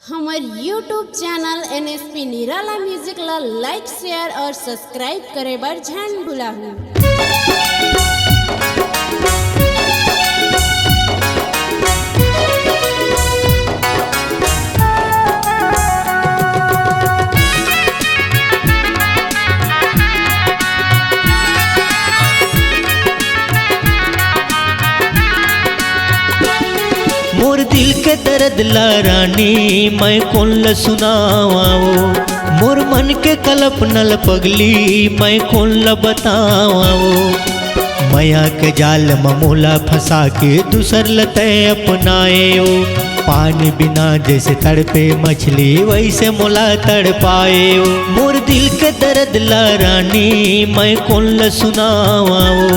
हमार YouTube channel NSP निराला music ला like share और subscribe करे बर झन भुलाहू। मोर दिल के दर्द ला रानी मैं कौन ल सुनावाओ, मोर मन के कल्पनल पगली मैं कौन ल बतावाओ। माया के जाल ममोला फंसा के दूसर लते अपनाएओ, पानी बिना जैसे तड़पे मछली वैसे मोला तड़पाएओ। मोर दिल के दर्द ला रानी मैं कौन ल सुनावाओ,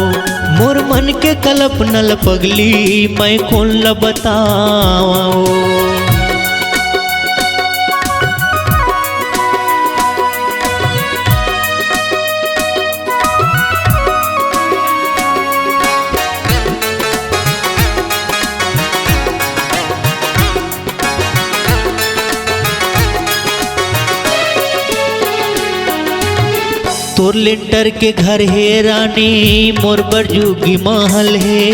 मोर मन के कल्पनल पगली मैं कौन ल बतावाओ। तोर लेंटर के घर है रानी मोर बरजुगी महल है,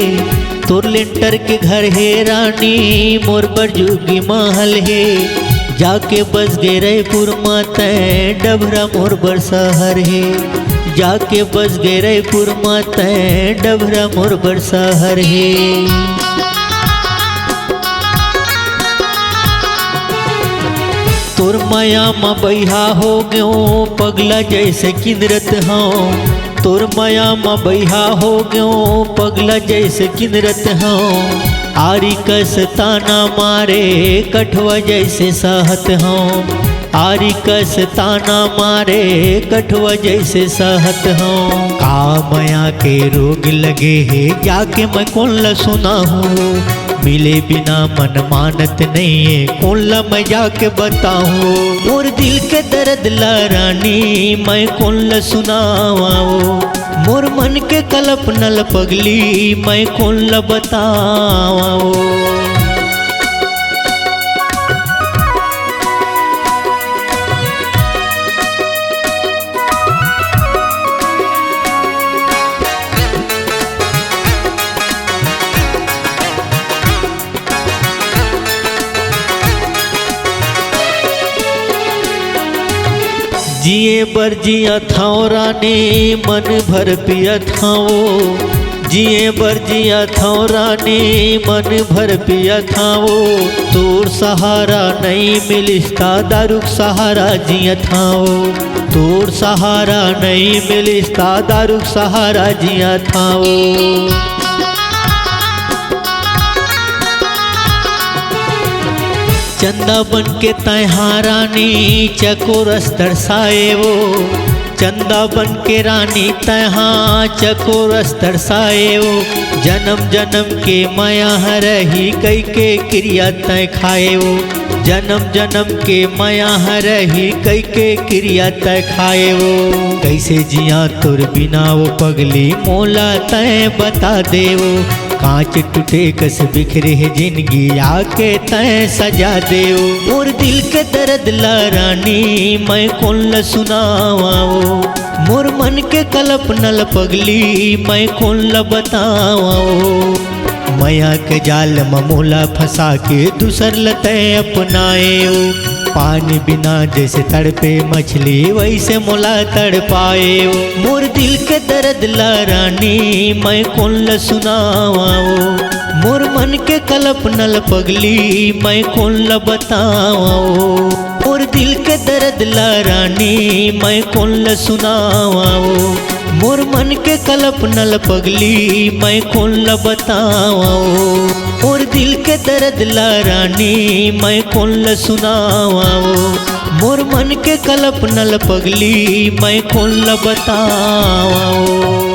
तोर लेंटर के घर है रानी मोर बरजुगी महल है। जाके बस गे रायपुर माते डभरा मोर बर शहर है, जाके बस गे रायपुर माते डभरा मोर बर शहर है। तोर माया मा बैहा हो गयो पगला जैसे किंदरत हूँ, तोर माया मा बैहा हो गयो पगला जैसे किंदरत हूँ। आरी कस ताना मारे कठवा जैसे सहत हूँ, आरी कस ताना मारे कठवा जैसे सहत हूँ। का माया के रोग लगे है जाके मैं कौन ल सुना हूँ, मिले बिना मन मानत नहीं है कौन ला मैं जाके बताऊँ। मोर दिल के दर्द ला रानी मैं कौन ला सुनावाओ, मोर मन के कल्पनल पगली मैं कौन ला बतावाओ। जिए बर जिया थाओ रानी मन भर पिया थाओ, जिए बर जिया थाओ रानी मन भर पिया थाओ। तोर सहारा नहीं मिलिस्ता दारुक सहारा जिया थाओ, तोर सहारा नहीं मिलिस्ता दारुक सहारा जिया थाओ। चंदा बन के तैहा रानी चकोरस तरसाए वो, चंदा बन के रानी तैहा चकोरस तरसाए वो। जन्म जन्म के माया रही कई के क्रिया तय खाए वो, जन्म जन्म के माया रही कई के क्रिया तय खाए वो। कैसे जिया तोर बिना वो पगली मोला तय बता दे वो, कांच टूटे कस बिखरे है जिंदगी आके तय सजा देओ। मोर दिल के दर्द ला रानी मैं कौन ल सुनावाओ, मोर मन के कल्पनल पगली मैं कौन ल बतावाओ। माया के जाल ममोला फंसा के दूसर लते अपनाएओ, पानी बिना जैसे तड़पे मछली वैसे मोला तड़पाएओ। मोर दिल के दर्द ला रानी मैं कौन ल सुनावाओ, मोर मन के कल्पनल पगली मैं कौन ल बतावाओ। मोर दिल के दर्द ला रानी मैं कौन ल सुनावाओ, मोर मन के कल्पनल पगली मैं कौन ल बतावाओ। मोर दिल के दर्द ला रानी मैं कौन ल सुनावाओ, मोर मन के कल्पनल पगली मैं कौन ल बतावाओ।